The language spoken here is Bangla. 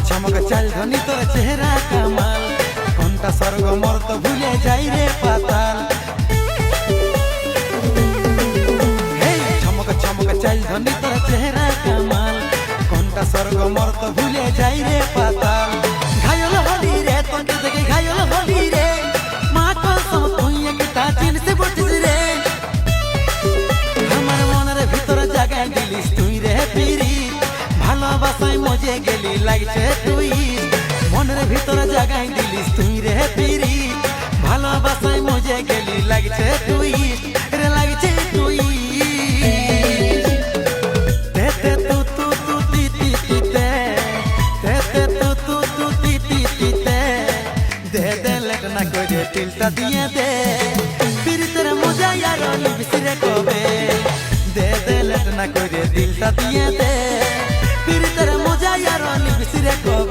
চমক চাল ধনি তোর চেহারা কামাল কোনটা স্বর্গ মর্ত ভুলে যাই রে পাতাল চমক চাল ধনি তোর চেহারা কামাল কোনটা স্বর্গ মর্ত ভুলে যাই রে পাতাল ঘায়ল হলি রে তোকে দেখে ঘায়ল হলি রে মা কসম তুই একটা চিনতে বলছিস রে আমার মনের ভিতর জায়গায় দিলিস তুই রে পিরি ভালোবাসায় মজে গেলি লাগছে তুই মনের ভিতর জায়গায় দিলিস তুই রে পিরি ভালোবাসায় মজে গেলি লাগছে তুই রে লাগছে তুই তেতে তু তু তু তি তি তি তে তেতে তু তু তু তি তি তি তে দে দে লেট না করে দিলটা দিয়ে দে পিরি তোর মজা यार বিসরে কবে দে দে লেট না করে দিলটা দিয়ে দে পিরি তোর মজা यार বিসরে কবে